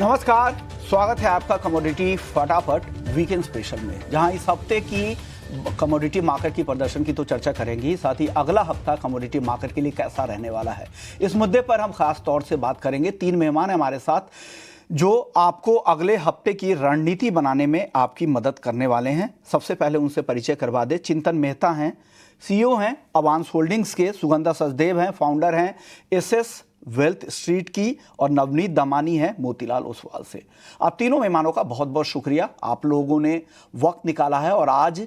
नमस्कार, स्वागत है आपका कमोडिटी फटाफट वीकेंड स्पेशल में, जहां इस हफ्ते की कमोडिटी मार्केट की प्रदर्शन की तो चर्चा करेंगे, साथ ही अगला हफ्ता कमोडिटी मार्केट के लिए कैसा रहने वाला है, इस मुद्दे पर हम खास तौर से बात करेंगे। 3 मेहमान हैं हमारे साथ जो आपको अगले हफ्ते की रणनीति बनाने में आपकी मदद करने वाले हैं। सबसे पहले उनसे परिचय करवा दे। चिंतन मेहता हैं, सीईओ हैं अवांस होल्डिंग्स के। सुगंधा सचदेव हैं, फाउंडर हैं एसएस वेल्थ स्ट्रीट की। और नवनीत दमानी है मोतीलाल ओसवाल से। आप तीनों मेहमानों का बहुत बहुत शुक्रिया, आप लोगों ने वक्त निकाला है और आज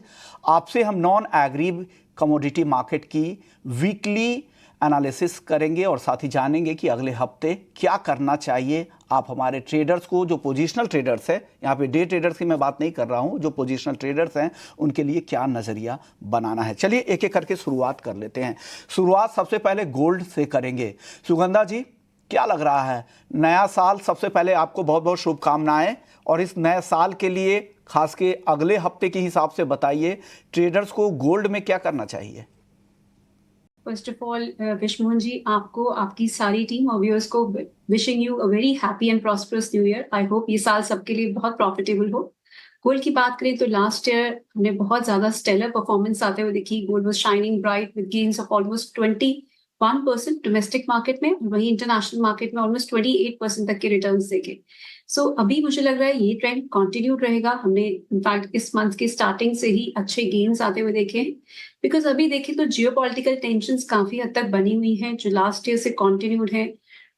आपसे हम नॉन एग्री कमोडिटी मार्केट की वीकली एनालिसिस करेंगे और साथ ही जानेंगे कि अगले हफ्ते क्या करना चाहिए। आप हमारे ट्रेडर्स को, जो पोजीशनल ट्रेडर्स हैं, यहाँ पे डे ट्रेडर्स की मैं बात नहीं कर रहा हूँ, जो पोजीशनल ट्रेडर्स हैं उनके लिए क्या नज़रिया बनाना है। चलिए एक एक करके शुरुआत कर लेते हैं। शुरुआत सबसे पहले गोल्ड से करेंगे। सुगंधा जी, क्या लग रहा है? नया साल, सबसे पहले आपको बहुत बहुत शुभकामनाएं। और इस नए साल के लिए खास के अगले हफ्ते के हिसाब से बताइए, ट्रेडर्स को गोल्ड में क्या करना चाहिए? फर्स्ट ऑफ ऑल विश्वमोहन जी, आपको, आपकी सारी टीम और व्यूअर्स को wishing you a very happy and prosperous new year. I hope ये साल सबके लिए बहुत प्रॉफिटेबल हो। गोल्ड की बात करें तो लास्ट ईयर हमने बहुत ज्यादा स्टेलर परफॉर्मेंस आते हुए देखी। Gold was shining bright with gains of almost 21% domestic market में, वहीं इंटरनेशनल मार्केट में ऑलमोस्ट 28% तक के रिटर्न्स देखे। सो अभी मुझे लग रहा है ये ट्रेंड कंटिन्यू रहेगा। हमने इनफैक्ट इस मंथ के स्टार्टिंग से ही अच्छे गेन्स आते हुए देखे हैं, बिकॉज अभी देखें तो जियोपॉलिटिकल टेंशंस काफी हद तक बनी हुई हैं जो लास्ट ईयर से कंटिन्यूड है।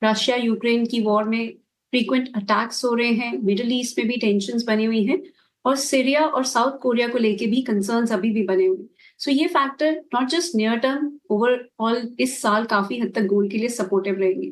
रशिया यूक्रेन की वॉर में फ्रीक्वेंट अटैक्स हो रहे हैं, मिडिल ईस्ट में भी टेंशंस बनी हुई हैं, और सीरिया और साउथ कोरिया को लेके भी कंसर्न्स अभी भी बने हुए। सो ये factor not just near term, overall इस साल काफी हद तक गोल्ड के लिए सपोर्टिव रहेंगे।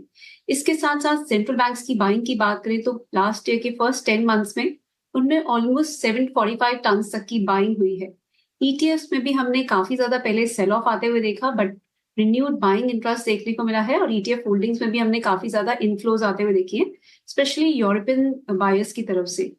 इसके साथ साथ सेंट्रल बैंक्स की बाइंग की बात करें तो लास्ट ईयर के फर्स्ट 10 मंथ्स में उनमें ऑलमोस्ट 745 टन तक की बाइंग हुई है। ईटीएफ में भी हमने काफी ज्यादा पहले सेल ऑफ आते हुए देखा, बट रिन्यूड बाइंग इंटरेस्ट देखने को मिला है, और ईटीएफ होल्डिंग्स में भी हमने काफी ज्यादा इनफ्लोज आते हुए देखी है, स्पेशली यूरोपियन बायर्स की तरफ से।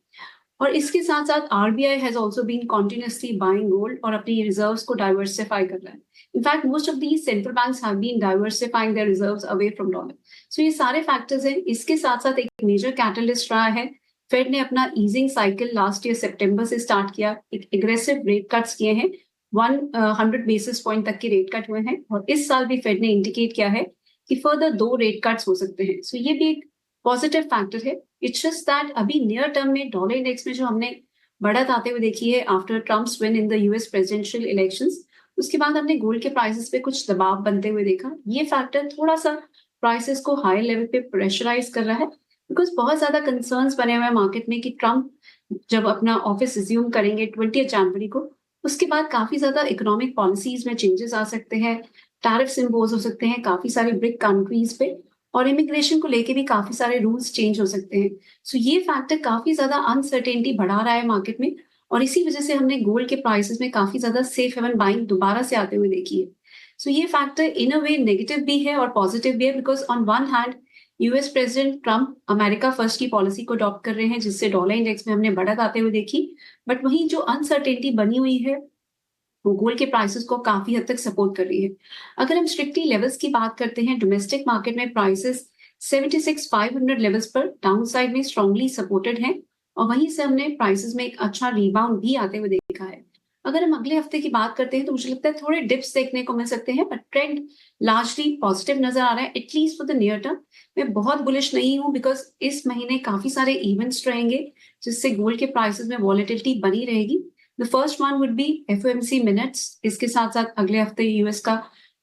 और इसके साथ साथ RBI has also been continuously buying gold और अपनी रिजर्व्स को डाइवर्सिफाई कर रहा है। In fact most of the central banks have been diversifying their reserves away from dollar. So ये सारे फैक्टर्स हैं। इसके साथ साथ एक मेजर कैटलिस्ट रहा है, फेड ने अपना ईजिंग साइकिल लास्ट ईयर सितंबर से स्टार्ट किया। एक एग्रेसिव रेट कट्स किए हैं, 100 बेसिस पॉइंट तक के रेट कट हुए हैं, और इस साल भी फेड ने इंडिकेट किया है कि फर्दर 2 रेट कट्स हो सकते हैं। सो ये भी एक पॉजिटिव फैक्टर है। इट्स जस्ट दैट अभी नियर टर्म में डॉलर इंडेक्स में जो हमने बढ़त आते हुए देखी है after Trump's win in the US presidential elections, उसके बाद हमने गोल्ड के प्राइसेस पे कुछ दबाव बनते हुए देखा। ये फैक्टर थोड़ा सा प्राइसेस को हाई लेवल पे प्रेशराइज कर रहा है, बिकॉज बहुत ज्यादा कंसर्न्स बने हुए हैं मार्केट में कि ट्रम्प जब अपना ऑफिस रिज्यूम करेंगे 20 जनवरी को, उसके बाद काफी ज्यादा इकोनॉमिक पॉलिसीज में चेंजेस आ सकते हैं, टैरिफ्स इम्पोज हो सकते हैं काफी सारे ब्रिक कंट्रीज पे, और इमिग्रेशन को लेके भी काफी सारे रूल्स चेंज हो सकते हैं। सो ये फैक्टर काफी ज्यादा अनसर्टेनिटी बढ़ा रहा है मार्केट में, और इसी वजह से हमने गोल्ड के प्राइसेस में काफी ज्यादा सेफ हेवन बाइंग दोबारा से आते हुए देखी है। सो ये factor in a way negative भी है और पॉजिटिव भी है, because on one hand US president Trump America first की पॉलिसी को अडॉप्ट कर रहे हैं, जिससे डॉलर इंडेक्स में हमने बढ़त आते हुए देखी, बट वहीं जो अनसर्टेनिटी बनी हुई है वो गोल्ड के प्राइसेस को काफी हद तक सपोर्ट कर रही है। अगर हम स्ट्रिक्टली लेवल्स की बात करते हैं, डोमेस्टिक मार्केट में प्राइसेस 76,500 लेवल्स पर डाउन साइड में स्ट्रांगली सपोर्टेड हैं, और वहीं से हमने प्राइसेस में एक अच्छा रिबाउंड भी आते हुए देखा है। अगर हम अगले हफ्ते की बात करते हैं तो मुझे लगता है थोड़े डिप्स देखने को मिल सकते हैं, बट ट्रेंड लार्जली पॉजिटिव नजर आ रहा है, at least for the near term. मैं बहुत बुलिश नहीं हूँ, बिकॉज इस महीने काफी सारे इवेंट्स रहेंगे जिससे गोल्ड के प्राइसेस में वॉलेटिलिटी बनी रहेगी। The first one would be FOMC minutes. इसके साथ साथ अगले हफ्ते यूएस का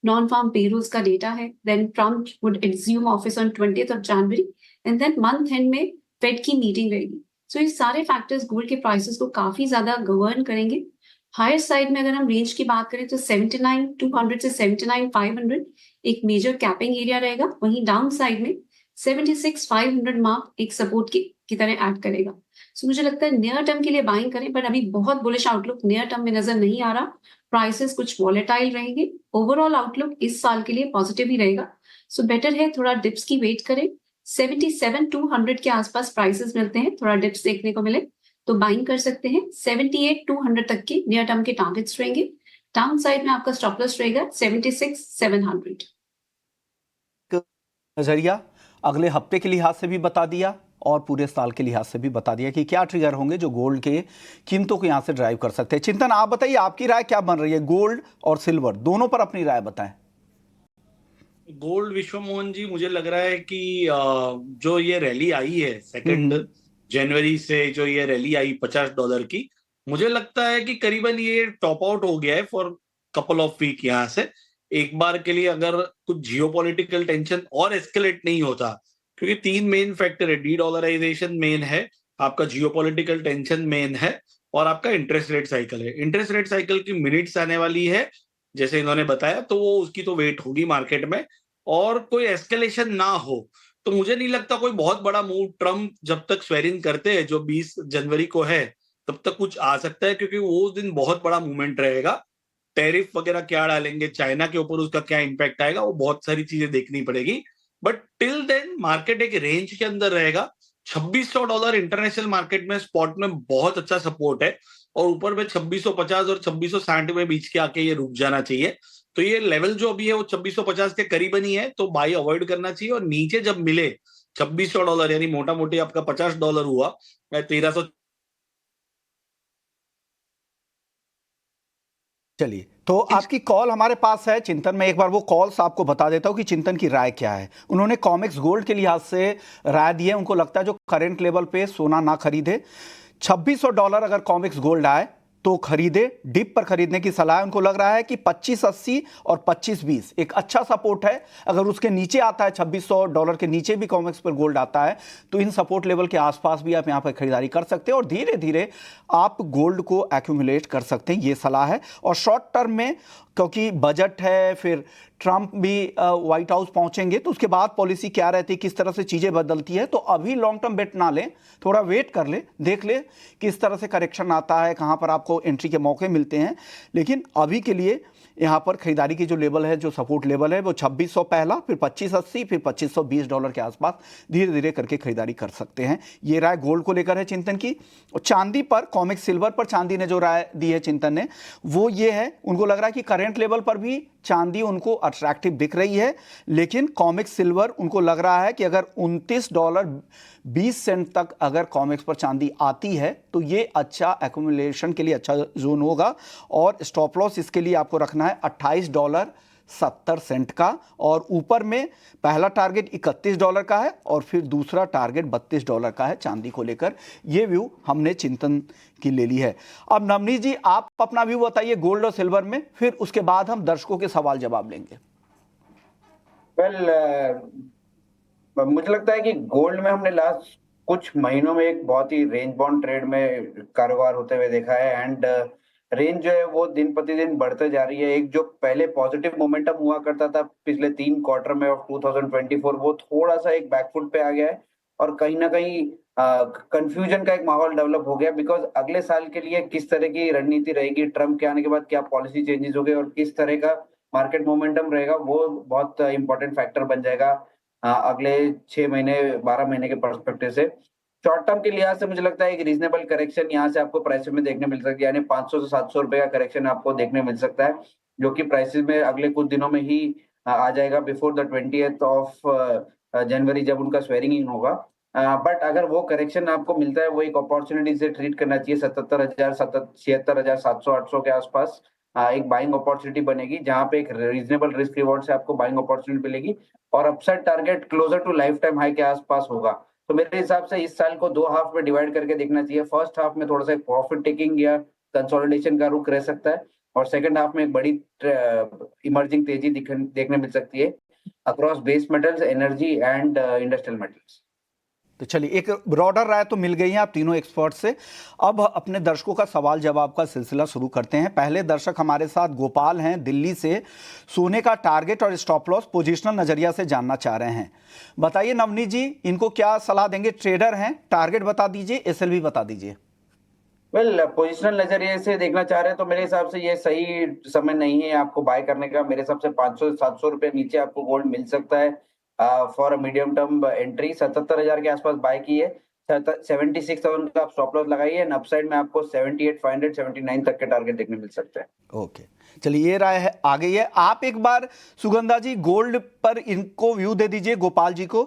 नॉन फार्म पेरोल्स का डेटा है। Then Trump would assume office on 20th January, and then month end में फेड की मीटिंग रहेगी। सो ये सारे फैक्टर्स गोल्ड के प्राइसेस को काफी ज्यादा गवर्न करेंगे। हायर साइड में अगर हम रेंज की बात करें तो 79,200 से 79,500 एक मेजर कैपिंग एरिया रहेगा। वहीं डाउन साइड में 76,500 मार्क एक सपोर्ट की तरह ऐड करेगा। सो मुझे लगता है नियर टर्म के लिए बाइंग करें, बट अभी बहुत बुलिश आउटलुक नियर टर्म में नजर नहीं आ रहा। प्राइसेस कुछ वॉलेटाइल रहेंगे। ओवरऑल आउटलुक इस साल के लिए पॉजिटिव ही रहेगा। सो बेटर है थोड़ा डिप्स की वेट करें। 77,200 के आसपास प्राइसेस मिलते हैं, थोड़ा डिप्स देखने को मिले तो बाइंग कर सकते हैं। 78,200 तक के नियर टर्म के टारगेट्स रहेंगे। डाउन साइड में आपका स्टॉप लॉस रहेगा 76,700। नजरिया अगले हफ्ते के लिहाज से भी बता दिया, और पूरे साल के लिहाज से भी बता दिया कि क्या ट्रिगर होंगे जो गोल्ड के कीमतों को यहाँ से ड्राइव कर सकते हैं। चिंतन, आप बताइए आपकी राय क्या बन रही है, गोल्ड और सिल्वर दोनों पर अपनी राय बताएं। गोल्ड, विश्व मोहन जी, मुझे लग रहा है कि जो ये रैली आई है 2 जनवरी से, जो ये रैली आई $50 की, मुझे लगता है कि करीबन ये टॉप आउट हो गया है फॉर कपल ऑफ वीक। यहाँ से एक बार के लिए अगर कुछ जियोपॉलिटिकल टेंशन और एस्केलेट नहीं होता, क्योंकि 3 मेन फैक्टर है, डी डॉलराइजेशन मेन है, आपका जियोपॉलिटिकल टेंशन मेन है, और आपका इंटरेस्ट रेट साइकिल है। इंटरेस्ट रेट साइकिल की मिनट्स आने वाली है जैसे इन्होंने बताया, तो वो उसकी तो वेट होगी मार्केट में, और कोई एस्केलेशन ना हो तो मुझे नहीं लगता कोई बहुत बड़ा मूव ट्रम्प जब तक स्वेरिंग करते हैं, जो 20 जनवरी को है, तब तक कुछ आ सकता है, क्योंकि वो उस दिन बहुत बड़ा मूवमेंट रहेगा। टैरिफ वगैरह क्या डालेंगे, चाइना के ऊपर उसका क्या इंपैक्ट आएगा, वो बहुत सारी चीजें देखनी पड़ेगी। बट टिल देन मार्केट एक रेंज के अंदर रहेगा। $2600 इंटरनेशनल मार्केट में स्पॉट में बहुत अच्छा सपोर्ट है, और ऊपर में 2650 और 2660 में बीच के आके ये रुक जाना चाहिए। तो ये लेवल जो अभी है वो 2650 के करीबन ही है, तो बाई अवॉइड करना चाहिए। और नीचे जब मिले $2600, यानी मोटा मोटी आपका $50 हुआ, 1300। चलिए, तो आपकी कॉल हमारे पास है चिंतन। में एक बार वो कॉल्स आपको बता देता हूं कि चिंतन की राय क्या है। उन्होंने कॉमेक्स गोल्ड के लिहाज से राय दी है। उनको लगता है जो करंट लेवल पे सोना ना खरीदे, $2600 अगर कॉमेक्स गोल्ड आए तो खरीदे, डिप पर खरीदने की सलाह है। उनको लग रहा है कि 2580 और 2520 एक अच्छा सपोर्ट है। अगर उसके नीचे आता है, $2600 के नीचे भी कॉमेक्स पर गोल्ड आता है, तो इन सपोर्ट लेवल के आसपास भी आप यहां पर खरीदारी कर सकते हैं और धीरे धीरे आप गोल्ड को एक्यूमुलेट कर सकते हैं, ये सलाह है। और शॉर्ट टर्म में, क्योंकि बजट है, फिर ट्रंप भी व्हाइट हाउस पहुंचेंगे, तो उसके बाद पॉलिसी क्या रहती है, किस तरह से चीज़ें बदलती है, तो अभी लॉन्ग टर्म बेट ना लें, थोड़ा वेट कर ले, देख ले किस तरह से करेक्शन आता है, कहां पर आपको एंट्री के मौके मिलते हैं। लेकिन अभी के लिए यहां पर खरीदारी की जो लेवल है, जो सपोर्ट लेवल है, वो 2600 पहला, फिर 2580, फिर $2520 के आसपास धीरे धीरे करके खरीदारी कर सकते हैं। ये राय गोल्ड को लेकर है चिंतन की। और चांदी पर, कॉमिक सिल्वर पर चांदी ने जो राय दी है चिंतन ने, वो ये है, उनको लग रहा है कि करंट लेवल पर भी चांदी उनको अट्रैक्टिव दिख रही है, लेकिन कॉमिक सिल्वर उनको लग रहा है कि अगर $29.20 तक अगर कॉमिक्स पर चांदी आती है तो ये अच्छा एक्यूमुलेशन के लिए अच्छा जोन होगा। और स्टॉप लॉस इसके लिए आपको रखना है $28.70 का, और ऊपर में पहला टारगेट $31 का है और फिर दूसरा टारगेट $32 का है चांदी को लेकर। ये व्यू हमने चिंतन की ले ली है। अब नवनीत जी, आप अपना व्यू बताइए गोल्ड और सिल्वर में, फिर उसके बाद हम दर्शकों के सवाल जवाब लेंगे। मुझे लगता है कि गोल्ड में हमने लास्ट कुछ महीनों में एक बहुत ही रेंज बाउंड ट्रेड में कारोबार होते हुए देखा है, एंड रेंज जो है वो दिन प्रतिदिन बढ़ते जा रही है। एक जो पहले पॉजिटिव मोमेंटम हुआ करता था पिछले 3 क्वार्टर में ऑफ 2024, वो थोड़ा सा एक बैकफुट पे आ गया है, और कहीं ना कहीं कंफ्यूजन का एक माहौल डेवलप हो गया, बिकॉज अगले साल के लिए किस तरह की रणनीति रहेगी, ट्रम्प के आने के बाद क्या पॉलिसी चेंजेस हो गए और किस तरह का मार्केट मोमेंटम रहेगा, वो बहुत इंपॉर्टेंट फैक्टर बन जाएगा अगले 6 महीने 12 महीने के पर्सपेक्टिव से। शॉर्ट टर्म के लिहाज से मुझे लगता है एक रीजनेबल करेक्शन यहाँ से आपको प्राइसेस में देखने मिल सकती है, यानी 500 से 700 रुपए का करेक्शन आपको देखने मिल सकता है, जो कि प्राइसेस में अगले कुछ दिनों में ही आ जाएगा, before the 20th of January, जब उनका स्वेरिंग इन होगा। बट अगर वो करेक्शन आपको मिलता है, वो एक अपॉर्चुनिटी से ट्रीट करना चाहिए। 77,000 76,700 800 के आसपास एक बाइंग अपॉर्चुनिटी बनेगी, जहां पे एक रीजनेबल रिस्क रिवॉर्ड से आपको बाइंग अपॉर्चुनिटी मिलेगी, और upside target closer to life time high के आसपास होगा। तो मेरे हिसाब से इस साल को 2 हाफ में डिवाइड करके देखना चाहिए। फर्स्ट हाफ में थोड़ा सा प्रॉफिट टेकिंग या कंसोलिडेशन का रुख रह सकता है, और सेकंड हाफ में एक बड़ी इमर्जिंग तेजी देखने मिल सकती है across base metals, energy and industrial metals. तो चलिए, एक ब्रॉडर राय तो मिल गई है आप तीनों एक्सपर्ट से। अब अपने दर्शकों का सवाल जवाब का सिलसिला शुरू करते हैं। पहले दर्शक हमारे साथ गोपाल हैं दिल्ली से, सोने का टारगेट और स्टॉप लॉस पोजिशनल नजरिया से जानना चाह रहे हैं। बताइए नवनीत जी, इनको क्या सलाह देंगे? ट्रेडर हैं, टारगेट बता दीजिए, एसएलवी बता दीजिए। पोजिशनल नजरिए से देखना चाह रहे हैं तो मेरे हिसाब से ये सही समय नहीं है आपको बाय करने का। मेरे हिसाब से 500 से 700 रुपए नीचे आपको गोल्ड मिल सकता है for a medium term entry. 77,000 के आसपास बाय की है, 76,000 का आप स्टॉप लॉस लगाइए, एंड अपसाइड में आपको 78,500 79 तक के टारगेट देखने मिल सकते हैं। ओके, चलिए, ये राय है आ गई है। आप एक बार सुगंधा जी गोल्ड पर इनको व्यू दे दीजिए, गोपाल जी को।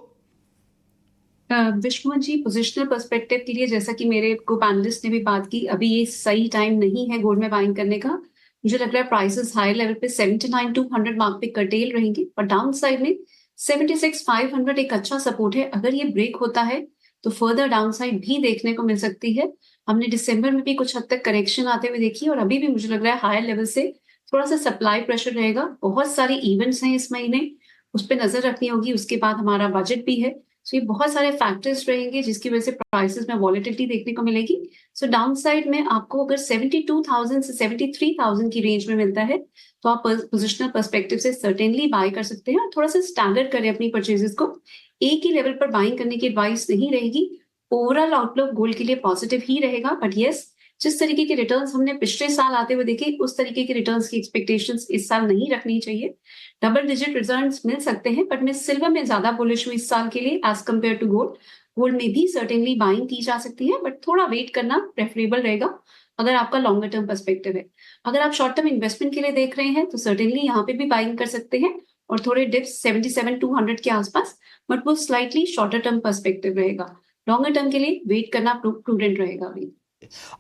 विश्वमोहन जी, पोजिशनल पर्सपेक्टिव के लिए जैसा कि मेरे को पैनलिस्ट ने भी बात की, अभी ये सही टाइम नहीं है गोल्ड में बाइंग करने का। मुझे लग रहा है प्राइसेस हाई लेवल पे 79,200 मार्क पे कर्टेल रहेंगे और डाउन साइड में 76,500 एक अच्छा सपोर्ट है। अगर ये ब्रेक होता है तो फर्दर डाउन साइड भी देखने को मिल सकती है। हमने दिसंबर में भी कुछ हद तक करेक्शन आते हुए देखी और अभी भी मुझे लग रहा है हायर लेवल से थोड़ा सा सप्लाई प्रेशर रहेगा। बहुत सारे इवेंट्स हैं इस महीने, उस पर नजर रखनी होगी। उसके बाद हमारा बजट भी है, सो ये बहुत सारे फैक्टर्स रहेंगे जिसकी वजह से प्राइसेस में वॉलेटिलिटी देखने को मिलेगी। सो डाउन साइड में आपको अगर 72,000 से 73,000 की रेंज में मिलता है तो आप पोजिशनल पर्सपेक्टिव से सर्टेनली बाय कर सकते हैं और थोड़ा सा स्टैंडर्ड करें अपनी परचेजेस को। एक ही लेवल पर बाइंग करने की एडवाइस नहीं रहेगी। ओवरऑल आउटलुक गोल्ड के लिए पॉजिटिव ही रहेगा, बट यस, जिस तरीके के रिटर्न्स हमने पिछले साल आते हुए देखे उस तरीके के रिटर्न्स की एक्सपेक्टेशंस इस साल नहीं रखनी चाहिए। डबल डिजिट रिटर्न्स मिल सकते हैं, बट मैं सिल्वर में ज्यादा बुलिश हूँ इस साल के लिए as compared to gold. Gold में भी सर्टेनली बाइंग की जा सकती है, बट थोड़ा वेट करना प्रेफरेबल रहेगा अगर आपका लॉन्गर टर्म पर्सपेक्टिव है। अगर आप शॉर्ट टर्म इन्वेस्टमेंट के लिए देख रहे हैं तो सर्टेनली यहाँ पे भी बाइंग कर सकते हैं और थोड़े डिप्स 77,200 के आसपास, बट वो स्लाइटली शॉर्टर टर्म पर्सपेक्टिव रहेगा। लॉन्गर टर्म के लिए वेट करना प्रूडेंट रहेगा अभी।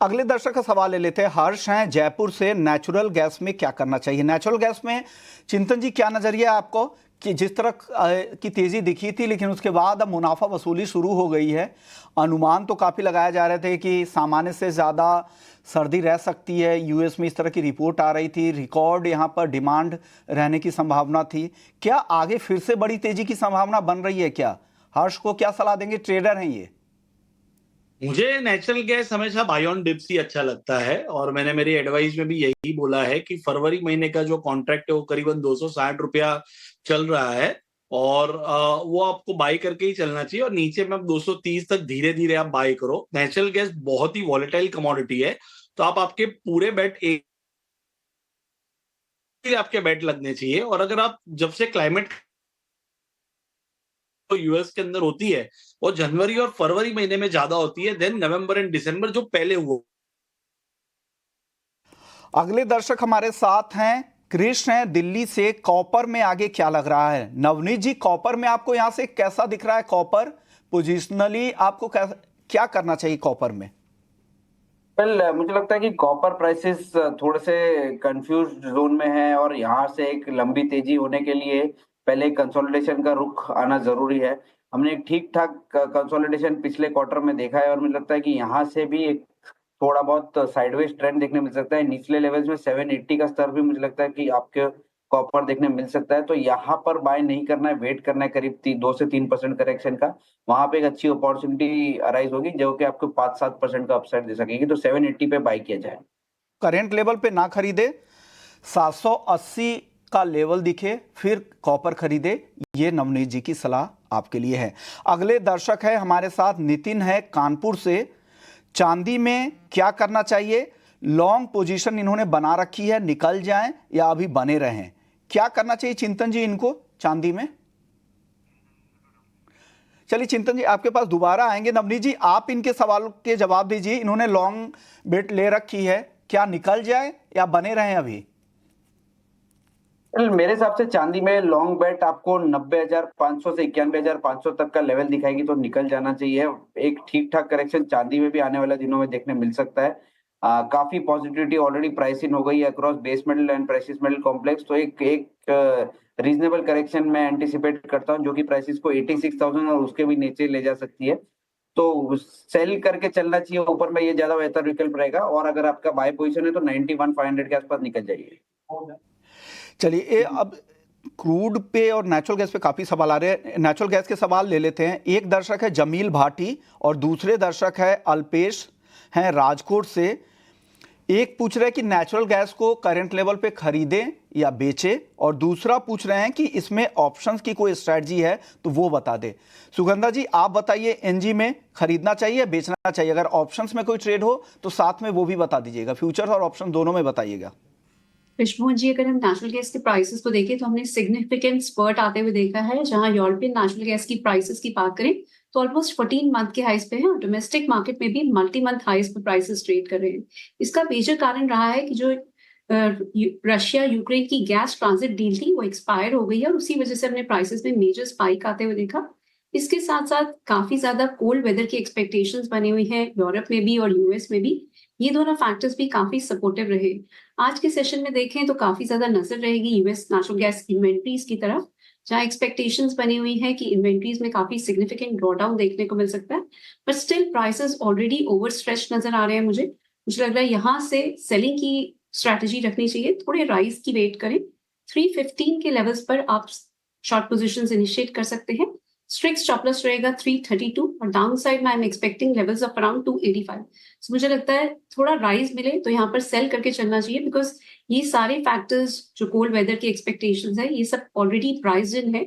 अगले दर्शक का सवाल ले लेते हैं। हर्ष हैं जयपुर से, नेचुरल गैस में क्या करना चाहिए? नेचुरल गैस में चिंतन जी क्या नजरिया है आपको कि जिस तरह की तेजी दिखी थी लेकिन उसके बाद अब मुनाफा वसूली शुरू हो गई है, अनुमान तो काफ़ी लगाए जा रहे थे कि सामान्य से ज़्यादा सर्दी रह सकती है, यूएस में इस तरह की रिपोर्ट आ रही थी, रिकॉर्ड यहाँ पर डिमांड रहने की संभावना थी, क्या आगे फिर से बड़ी तेजी की संभावना बन रही है क्या? हर्ष को क्या सलाह देंगे, ट्रेडर हैं ये? मुझे नेचुरल गैस हमेशा बाय ऑन डिप्स ही अच्छा लगता है और मैंने मेरी एडवाइस में भी यही बोला है कि फरवरी महीने का जो कॉन्ट्रैक्ट है वो करीबन 260 रुपया चल रहा है और वो आपको बाय करके ही चलना चाहिए और नीचे में 230 तक धीरे धीरे आप बाय करो। नेचुरल गैस बहुत ही वॉलेटाइल कमोडिटी है, तो आप आपके पूरे बेट एक आपके बेट लगने चाहिए। और अगर आप जब से क्लाइमेट तो यूएस के अंदर होती है वो जनवरी और फरवरी महीने में ज्यादा होती है देन नवंबर एंड दिसंबर जो पहले हुआ। अगले दर्शक हमारे साथ हैं, कृष्ण हैं दिल्ली से। कॉपर में आगे क्या लग रहा है? नवनीत जी, कॉपर में आपको यहां से कैसा दिख रहा है? कॉपर पोजिशनली आपको क्या करना चाहिए कॉपर में? वेल, मुझे लगता है कि कॉपर प्राइसेस थोड़े से कंफ्यूज जोन में है और यहाँ से एक लंबी तेजी होने के लिए पहले कंसोलिडेशन का रुख आना जरूरी है। हमने एक ठीक ठाक कंसोलिडेशन पिछले क्वार्टर में देखा है और मुझे लगता है कि यहाँ से भी एक थोड़ा बहुत साइडवेज ट्रेंड देखने मिल सकता है। निचले लेवल्स में 780 का स्तर भी मुझे लगता है कि आपके कॉपर देखने मिल सकता है, तो यहाँ पर बाय नहीं करना है, वेट करना है करीब 2 से 3% करेक्शन का। वहां पे एक अच्छी अपॉर्चुनिटी अराइज होगी जो कि आपको 5-7% का अपसाइड दे सकेगी, तो 780 पे बाय किया जाए। करेंट लेवल पे ना खरीदे, 780 का लेवल दिखे फिर कॉपर खरीदे, ये नवनीत जी की सलाह आपके लिए है। अगले दर्शक है हमारे साथ, नितिन है कानपुर से। चांदी में क्या करना चाहिए? लॉन्ग पोजीशन इन्होंने बना रखी है, निकल जाएं या अभी बने रहें? क्या करना चाहिए चिंतन जी इनको चांदी में? चलिए चिंतन जी आपके पास दोबारा आएंगे। नवनीत जी आप इनके सवाल के जवाब दीजिए। इन्होंने लॉन्ग बेट ले रखी है, क्या निकल जाए या बने रहें अभी? मेरे हिसाब से चांदी में लॉन्ग बेट आपको 90,500 से 91,500 तक का लेवल दिखाएगी तो निकल जाना चाहिए। एक ठीक ठाक करेक्शन चांदी में भी आने वाले दिनों में देखने मिल सकता है। काफी पॉजिटिविटी ऑलरेडी प्राइस इन हो गई है across base metal and precious metal complex, तो एक रीजनेबल करेक्शन मैं एंटिसिपेट करता हूं जो कि प्राइसेस को 86,000 और उसके भी नीचे ले जा सकती है। तो सेल करके चलना चाहिए ऊपर में, ये ज्यादा बेहतर विकल्प रहेगा। और अगर आपका बाय पोजीशन है तो 91,500 के आसपास निकल जाइए। चलिए अब क्रूड पे और नेचुरल गैस पे काफ़ी सवाल आ रहे हैं। नेचुरल गैस के सवाल ले लेते हैं। एक दर्शक है जमील भाटी और दूसरे दर्शक है अल्पेश हैं राजकोट से। एक पूछ रहे हैं कि नेचुरल गैस को करंट लेवल पे खरीदें या बेचें, और दूसरा पूछ रहे हैं कि इसमें ऑप्शंस की कोई स्ट्रैटेजी है तो वो बता दे। सुगंधा जी आप बताइए, एनजी में खरीदना चाहिए या बेचना चाहिए? अगर ऑप्शंस में कोई ट्रेड हो तो साथ में वो भी बता दीजिएगा, फ्यूचर्स और ऑप्शन दोनों में बताइएगा। विश्वमोहन जी, अगर हम नेचुरल गैस के प्राइसेस को देखें तो हमने सिग्निफिकेंट स्पर्ट आते हुए देखा है। जहां यूरोपियन नेचुरल गैस की प्राइसेस की बात करें तो ऑलमोस्ट 14 मंथ के हाइस पे है और डोमेस्टिक मार्केट में भी मल्टी मंथ हाइस पे प्राइसेस ट्रेड कर रहे हैं। इसका मेजर कारण रहा है कि जो रशिया यूक्रेन की गैस ट्रांजिट डील थी वो एक्सपायर हो गई है और उसी वजह से हमने प्राइसेस में मेजर स्पाइक आते हुए देखा। इसके साथ साथ काफी ज्यादा कोल्ड वेदर की एक्सपेक्टेशंस बनी हुई हैं यूरोप में भी और यूएस में भी। ये दोनों फैक्टर्स भी काफी सपोर्टिव रहे। आज के सेशन में देखें तो काफी ज्यादा नजर रहेगी यूएस नेचुरल गैस इन्वेंट्रीज की तरफ, जहां एक्सपेक्टेशंस बनी हुई है कि इन्वेंट्रीज में काफी सिग्निफिकेंट ड्रॉडाउन देखने को मिल सकता है, but still prices already over stretch नजर आ रहे हैं। मुझे लग रहा है यहाँ से सेलिंग की स्ट्रैटेजी रखनी चाहिए, थोड़े राइज की वेट करें। 315 के लेवल्स पर आप शॉर्ट पोजीशंस इनिशिएट कर सकते हैं। स्ट्रिक्ट स्टॉप लॉस रहेगा 332 और डाउन साइड में I am expecting levels of around 285। So, मुझे लगता है थोड़ा राइज मिले तो यहाँ पर सेल करके चलना चाहिए, बिकॉज ये सारे फैक्टर्स जो कोल्ड वेदर की एक्सपेक्टेशंस है ये सब ऑलरेडी प्राइस्ड इन है।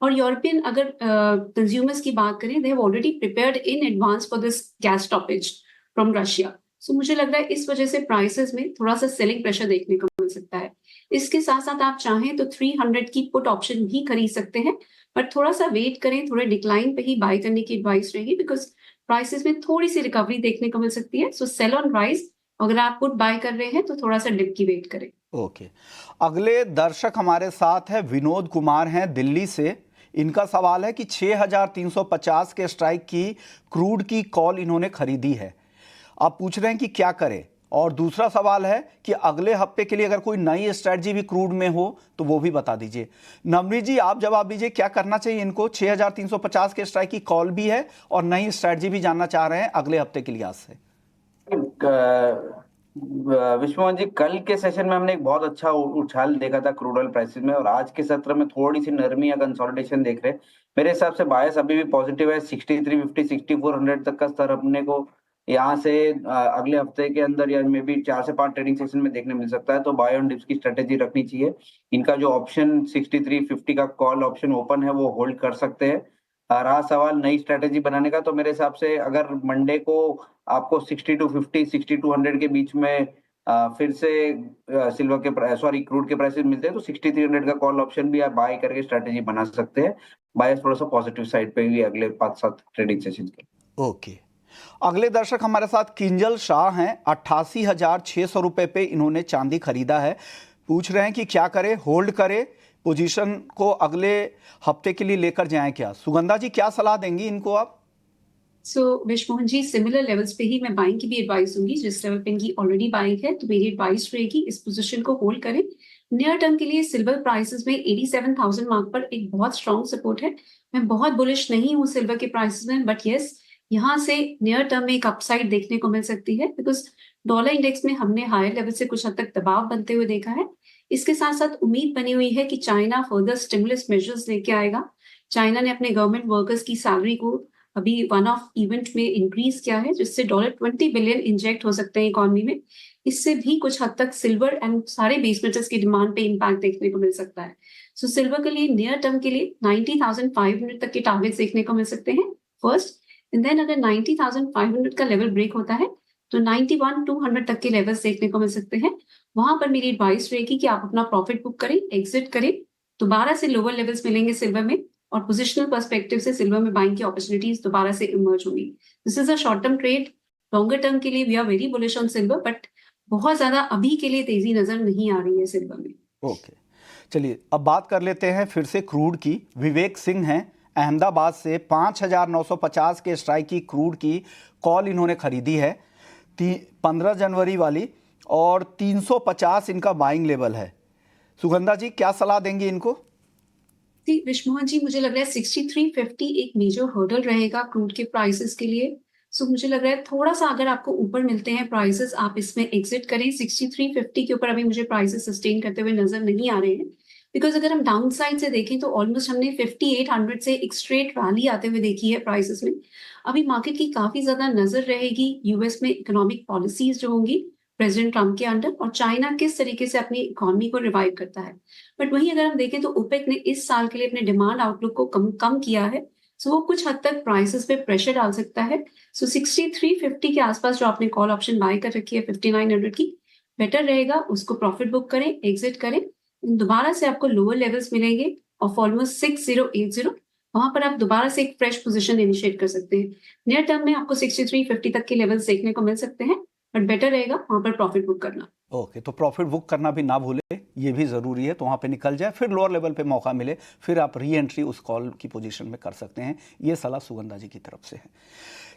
और यूरोपियन अगर कंज्यूमर्स की बात करें, they have already prepared in advance for this gas stoppage from Russia. So मुझे लग रहा है इस वजह से प्राइसेस में थोड़ा सा सेलिंग प्रेशर देखने को मिल सकता है। इसके साथ साथ आप चाहें तो 300 की पुट ऑप्शन भी खरीद सकते हैं, बट थोड़ा सा वेट करें, थोड़े डिक्लाइन पे ही बाय करने की एडवाइस रहेगी, बिकॉज प्राइसेस में थोड़ी सी रिकवरी देखने को मिल सकती है। सो सेल ऑन राइज, अगर आप पुट बाय कर रहे हैं तो थोड़ा सा डिप की वेट करें। ओके, अगले दर्शक हमारे साथ है विनोद कुमार हैं दिल्ली से। इनका सवाल है कि 6350 के स्ट्राइक की क्रूड की कॉल इन्होंने खरीदी है, आप पूछ रहे हैं कि क्या करें। और दूसरा सवाल है कि अगले हफ्ते के लिए अगर कोई नई स्ट्रेटजी भी क्रूड में हो तो वो भी बता दीजिए। नवनीत जी, आप जवाब दीजिए, क्या करना चाहिए इनको? 6350 के स्ट्राइक की कॉल भी है और नई स्ट्रेटजी भी जानना चाह रहे हैं अगले हफ्ते के लिहाज से। विश्वनाथ जी, कल के सेशन में हमने एक बहुत अच्छा उछाल देखा था क्रूड ऑयल प्राइसेस में, और आज के सत्र में थोड़ी सी नरमी या कंसोलिडेशन देख रहे हैं। मेरे हिसाब से बायस अभी भी पॉजिटिव है। 6350 6400 तक का स्तर अपने को यहाँ से अगले हफ्ते के अंदर या मे बी 4 से 5 ट्रेडिंग सेशन में देखने मिल सकता है। तो बाय ऑन डिप्स की स्ट्रेटेजी रखनी चाहिए। इनका जो ऑप्शन 6350 का कॉल ऑप्शन ओपन है वो होल्ड कर सकते हैं। रहा सवाल नई स्ट्रेटेजी बनाने का, तो मेरे हिसाब से अगर मंडे को आपको 6250 6200 के बीच में फिर से सिल्वर के क्रूड के प्राइसेस मिलते हैं तो 6300 का कॉल ऑप्शन भी आप बाय करके स्ट्रेटेजी बना सकते हैं। बायस थोड़ा सा पॉजिटिव साइड पे भी अगले 5-7 ट्रेडिंग सेशन के। ओके, अगले दर्शक हमारे साथ किंजल शाह हैं। 88,600 रुपए पे इन्होंने चांदी खरीदा है, पूछ रहे हैं कि क्या करें, होल्ड करें, पोजीशन को अगले हफ्ते के लिए लेकर जाएं क्या? सुगंधा जी, क्या सलाह देंगी इनको आप? विश्वमोहन जी, सिमिलर लेवल्स पे ही मैं बाइंग की भी एडवाइस दूंगी। जिस लेवल पे इनकी ऑलरेडी बाइंग है तो मेरी एडवाइस रहेगी इस पोजीशन को होल्ड करें। नियर टर्म के लिए सिल्वर प्राइसेस में 87,000 मार्क पर एक बहुत स्ट्रॉन्ग सपोर्ट है। मैं बहुत बुलिश नहीं हूँ सिल्वर के प्राइसेस में, बट यस, यहाँ से नियर टर्म में एक अपसाइड देखने को मिल सकती है, बिकॉज डॉलर इंडेक्स में हमने हायर लेवल से कुछ हद तक दबाव बनते हुए देखा है। इसके साथ साथ उम्मीद बनी हुई है कि चाइना फर्दर स्टिमुलस मेजर्स लेके आएगा। चाइना ने अपने गवर्नमेंट वर्कर्स की सैलरी को अभी वन ऑफ इवेंट में इंक्रीज किया है, जिससे $20 बिलियन इंजेक्ट हो सकते हैं इकोनॉमी में। इससे भी कुछ हद तक सिल्वर एंड सारे बेस मेटल्स की डिमांड पे इम्पैक्ट देखने को मिल सकता है। सो सिल्वर के लिए नियर टर्म के लिए 90,500 तक के टारगेट्स देखने को मिल सकते हैं फर्स्ट, एंड देन अगर 90,500 का लेवल ब्रेक होता है तो 91,200 तक के लेवल्स देखने को मिल सकते हैं। वहां पर मेरी एडवाइस रहेगी कि आप अपना प्रॉफिट बुक करें, एग्जिट करें। दोबारा से लोअर लेवल्स मिलेंगे सिल्वर में, और पोजिशनल पर्सपेक्टिव से सिल्वर में बाइंग की अपॉर्चुनिटीज दोबारा से इमर्ज होंगी। This is a short term trade. Longer term के लिए we are very bullish on silver, but बहुत ज्यादा अभी के लिए तेजी नजर नहीं आ रही है सिल्वर में। ओके, चलिए अब बात कर लेते हैं फिर से क्रूड की। विवेक सिंह हैं अहमदाबाद से। 5,950 के स्ट्राइक की क्रूड की कॉल इन्होंने खरीदी है 15 जनवरी वाली, और 350 इनका बाइंग लेवल है। सुगंधा जी, क्या सलाह देंगी इनको? जी विश्वमोहन जी, मुझे लग रहा है 6350 एक मेजर हर्डल रहेगा क्रूड के प्राइसेस के लिए। सो मुझे लग रहा है थोड़ा सा अगर आपको ऊपर मिलते हैं प्राइसेस, आप इसमें एग्जिट करें। 6350 के ऊपर अभी मुझे प्राइसेस सस्टेन करते हुए नजर नहीं आ रहे हैं, बिकॉज अगर हम डाउन साइड से देखें तो ऑलमोस्ट हमने 5800 से एक स्ट्रेट रैली आते हुए देखी है प्राइसेस में। अभी मार्केट की काफी ज्यादा नजर रहेगी यूएस में इकोनॉमिक पॉलिसीज जो होंगी प्रेसिडेंट ट्रम्प के अंडर, और चाइना किस तरीके से अपनी इकोनॉमी को रिवाइव करता है। बट वहीं अगर हम देखें तो ओपेक ने इस साल के लिए अपने डिमांड आउटलुक को कम किया है, सो वो कुछ हद तक प्राइसेस पे प्रेशर डाल सकता है। सो 6350 के आसपास जो आपने कॉल ऑप्शन बाय कर रखी है 5900 की, बेटर रहेगा उसको प्रॉफिट बुक करें, एग्जिट करें। दोबारा से आपको लोअर लेवल्स मिलेंगे ऑफ ऑलमोस्ट 6080, वहां पर आप दोबारा से एक फ्रेश पोजीशन इनिशिएट कर सकते हैं। नियर टर्म में आपको 6350 तक के लेवल्स देखने को मिल सकते हैं, बट बेटर रहेगा वहां पर प्रॉफिट बुक करना। ओके, तो प्रॉफिट बुक करना भी ना भूले, ये भी ज़रूरी है, तो वहाँ पे निकल जाए, फिर लोअर लेवल पे मौका मिले, फिर आप री एंट्री उस कॉल की पोजीशन में कर सकते हैं। ये सलाह सुगंधा जी की तरफ से है।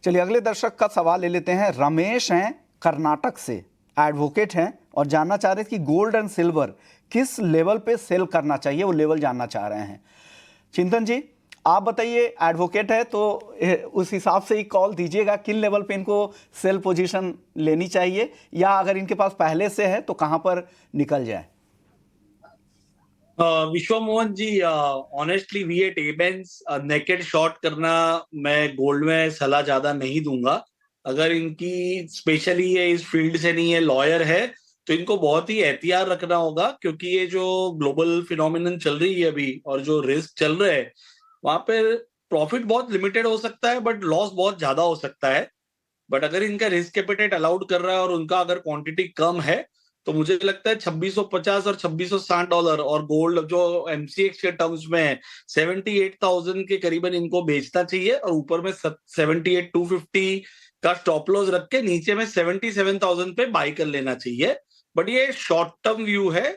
चलिए अगले दर्शक का सवाल ले लेते हैं। रमेश हैं कर्नाटक से, एडवोकेट हैं और जानना चाह रहे थे कि गोल्ड एंड सिल्वर किस लेवल पे सेल करना चाहिए, वो लेवल जानना चाह रहे हैं। चिंतन जी आप बताइए, एडवोकेट है तो उस हिसाब से ही कॉल दीजिएगा, किन लेवल पे इनको सेल पोजीशन लेनी चाहिए, या अगर इनके पास पहले से है तो कहां पर निकल जाए। विश्व Mohan ji, honestly V8 एबेंस naked short करना मैं गोल्ड में सलाह ज्यादा नहीं दूंगा। अगर इनकी स्पेशली ये इस फील्ड से नहीं है, लॉयर है, तो इनको बहुत ही एहतियात रखना होगा, क्योंकि ये जो ग्लोबल फिनोमिनन चल रही है अभी और जो रिस्क चल रहे हैं वहां पे प्रॉफिट बहुत लिमिटेड हो सकता है बट लॉस बहुत ज्यादा हो सकता है। बट अगर इनका रिस्क एपेटाइट अलाउड कर रहा है और उनका अगर क्वांटिटी कम है तो मुझे लगता है $2650 और $2660 और गोल्ड जो MCX के टर्म्स में है 78,000 के करीबन इनको बेचना चाहिए, और ऊपर में 78,250 का स्टॉप लॉस रख के नीचे में 77,000 पे बाई कर लेना चाहिए। बट ये शॉर्ट टर्म व्यू है।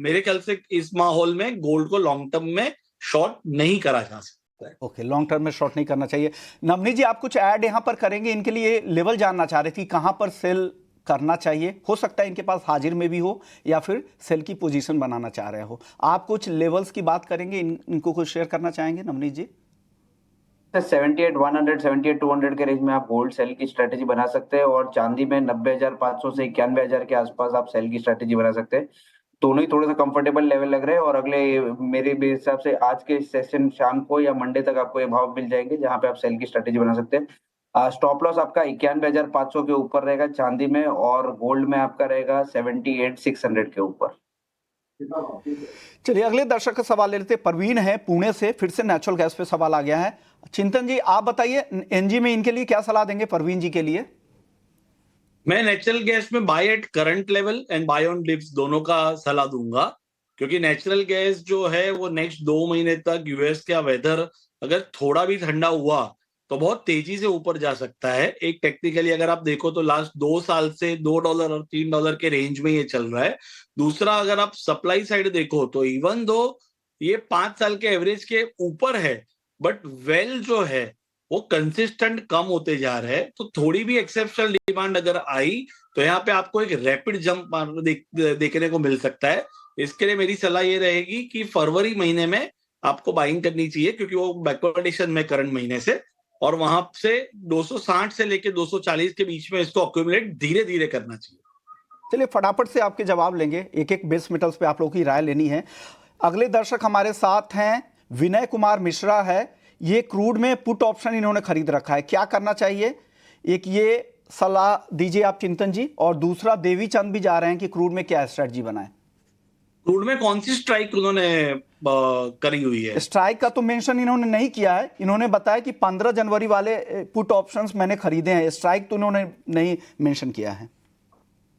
मेरे ख्याल से इस माहौल में गोल्ड को लॉन्ग टर्म में शॉर्ट नहीं करा जा सकता है। ओके, लॉन्ग टर्म में शॉर्ट नहीं करना चाहिए। नवनीत जी आप कुछ ऐड यहाँ पर करेंगे, इनके लिए लेवल जानना चाह रहे थे कहाँ पर सेल करना चाहिए, हो सकता है इनके पास हाजिर में भी हो या फिर सेल की पोजीशन बनाना चाह रहे हो। आप कुछ लेवल्स की बात करेंगे, इनको कुछ शेयर करना चाहेंगे नवनीत जी। 78,100 78,200 के रेंज में आप गोल्ड सेल की स्ट्रेटेजी बना सकते हैं, और चांदी में 90,500 से 91,000 के आसपास आप सेल की स्ट्रेटेजी बना सकते हैं। दोनों ही थोड़े से कंफर्टेबल लेवल लग रहे हैं, और अगले मेरे हिसाब से आज के सेशन शाम को या मंडे तक आपको ये भाव मिल जाएंगे जहां पे आप सेल की स्ट्रेटेजी बना सकते हैं। स्टॉप लॉस आपका 91,500 के ऊपर रहेगा चांदी में, और गोल्ड में आपका रहेगा 78,600 के ऊपर। चलिए अगले दर्शक का सवाल ले लेते हैं। परवीन है पुणे से, फिर से नेचुरल गैस पे सवाल आ गया है। चिंतन जी आप बताइए एनजी में इनके लिए क्या सलाह देंगे परवीन जी के लिए। मैं नेचुरल गैस में buy at current level and buy on dips दोनों का सलाह दूंगा, क्योंकि नेचुरल गैस जो है वो नेक्स्ट 2 महीने तक यूएस का वेदर अगर थोड़ा भी ठंडा हुआ तो बहुत तेजी से ऊपर जा सकता है। एक टेक्निकली अगर आप देखो तो लास्ट 2 साल से $2 और $3 के रेंज में ये चल रहा है। दूसरा अगर आप सप्लाई साइड देखो तो इवन दो ये 5 साल के एवरेज के ऊपर है, बट वेल जो है वो कंसिस्टेंट कम होते जा रहे हैं। तो थोड़ी भी एक्सेप्शनल डिमांड अगर आई तो यहाँ पे आपको एक रैपिड जंप देखने को मिल सकता है। इसके लिए मेरी सलाह ये रहेगी कि फरवरी महीने में आपको बाइंग करनी चाहिए, क्योंकि वो बैकवर्डेशन में करंट महीने से, और वहां से 260 से लेके 240 के बीच में इसको अक्यूमुलेट धीरे धीरे करना चाहिए। चलिए फटाफट से आपके जवाब लेंगे, एक एक बेस मेटल्स पे आप लोगों की राय लेनी है। अगले दर्शक हमारे साथ हैं विनय कुमार मिश्रा है। ये क्रूड में पुट ऑप्शन इन्होंने खरीद रखा है, क्या करना चाहिए, एक ये सलाह दीजिए आप चिंतन जी। और दूसरा देवी चंद भी जा रहे हैं कि क्रूड में क्या स्ट्रेटजी बनाए। क्रूड में कौन सी स्ट्राइक उन्होंने करी हुई है? स्ट्राइक का तो मेंशन इन्होंने नहीं किया है, इन्होंने बताया कि 15 जनवरी वाले पुट ऑप्शंस मैंने खरीदे हैं। स्ट्राइक तो उन्होंने नहीं मेंशन किया है।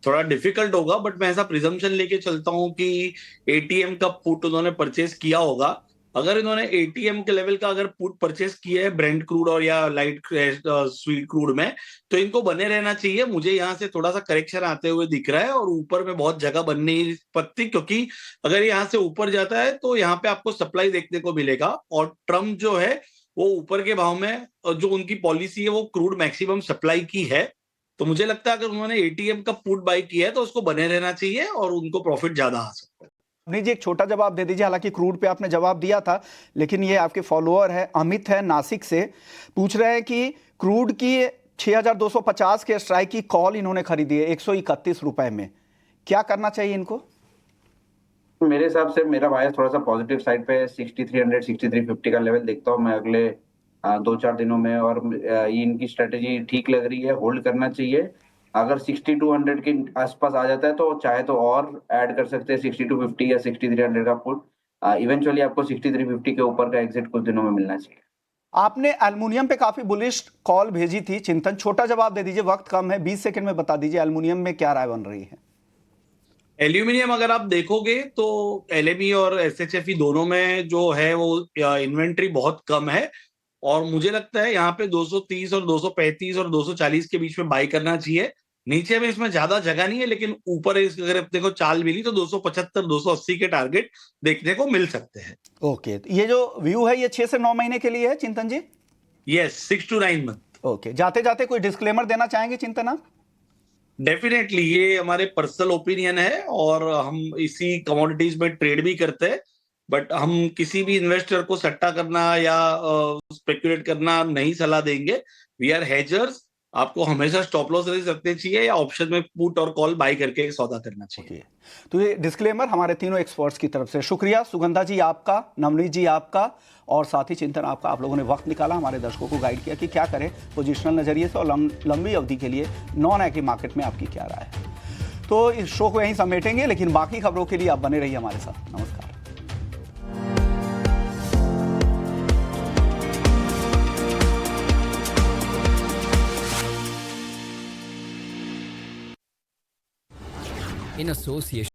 थोड़ा डिफिकल्ट होगा, बट मैं ऐसा प्रिजम्पशन लेके चलता हूं कि एटीएम का पुट उन्होंने परचेस किया होगा। अगर इन्होंने एटीएम के लेवल का अगर पुट परचेस किया है ब्रेंट क्रूड और या लाइट स्वीट क्रूड में, तो इनको बने रहना चाहिए। मुझे यहाँ से थोड़ा सा करेक्शन आते हुए दिख रहा है, और ऊपर में बहुत जगह बन नहीं पड़ती, क्योंकि अगर यहाँ से ऊपर जाता है तो यहाँ पे आपको सप्लाई देखने को मिलेगा, और ट्रम्प जो है वो ऊपर के भाव में जो उनकी पॉलिसी है वो क्रूड मैक्सिमम सप्लाई की है। तो मुझे लगता है अगर उन्होंने एटीएम का पुट बाई किया है तो उसको बने रहना चाहिए और उनको प्रॉफिट ज्यादा आ सकता है। नहीं जी, एक छोटा जवाब दे दीजिए। हालांकि क्रूड पे आपने जवाब दिया था, लेकिन ये आपके फॉलोअर है अमित है नासिक से, पूछ रहे हैं कि क्रूड की 6,250 के स्ट्राइक की कॉल इन्होंने खरीदी है 131 रुपए में, क्या करना चाहिए इनको। मेरे हिसाब से मेरा बायस थोड़ा सा पॉजिटिव साइड पे 6300 6350 का लेवल देखता हूँ मैं अगले 2-4 दिनों में, और ये इनकी स्ट्रेटेजी ठीक लग रही है, होल्ड करना चाहिए। अगर 6200 के आसपास आ जाता है तो चाहे तो और ऐड कर सकते हैं 6250 या 6300 का पुट। इवेंचुअली आपको 6350 के ऊपर का एग्जिट कुछ दिनों में मिलना चाहिए। आपने एल्युमिनियम पे काफी बुलिश कॉल भेजी थी चिंतन, छोटा जवाब दे दीजिए, वक्त कम है, 20 सेकंड में बता दीजिए एल्युमिनियम में क्या राय बन रही है। एल्यूमिनियम अगर आप देखोगे तो एलएमई और एसएचएफई दोनों में जो है वो इन्वेंट्री बहुत कम है, और मुझे लगता है यहाँ पे 230 और 235 और 240 के बीच में बाई करना चाहिए। नीचे में इसमें ज्यादा जगह नहीं है, लेकिन ऊपर अगर अपने को चाल मिली तो 275 280 के टारगेट देखने को मिल सकते हैं। ओके, तो ये जो व्यू है ये 6 से 9 महीने के लिए है Chintan ji? Yes, 6 to 9 month. Okay, जाते जाते कोई डिस्क्लेमर देना चाहेंगे चिंतन आप? डेफिनेटली ये हमारे पर्सनल ओपिनियन है और हम इसी कमोडिटीज में ट्रेड भी करते हैं, बट हम किसी भी इन्वेस्टर को सट्टा करना या स्पेकुलेट करना नहीं सलाह देंगे। We are hedgers. आपको हमेशा स्टॉप लॉस रखने चाहिए या ऑप्शन में पुट और कॉल बाय करके सौदा करना चाहिए। ओके, तो ये डिस्क्लेमर हमारे तीनों एक्सपर्ट्स की तरफ से। शुक्रिया सुगंधा जी आपका, नवनीत जी आपका, और साथ ही चिंतन आपका। आप लोगों ने वक्त निकाला, हमारे दर्शकों को गाइड किया कि क्या करें पोजिशनल नजरिए से और लंबी अवधि के लिए नॉन एग्री मार्केट में आपकी क्या राय है। तो इस शो को यहीं समेटेंगे, लेकिन बाकी खबरों के लिए आप बने रहिए हमारे साथ। नमस्कार। in association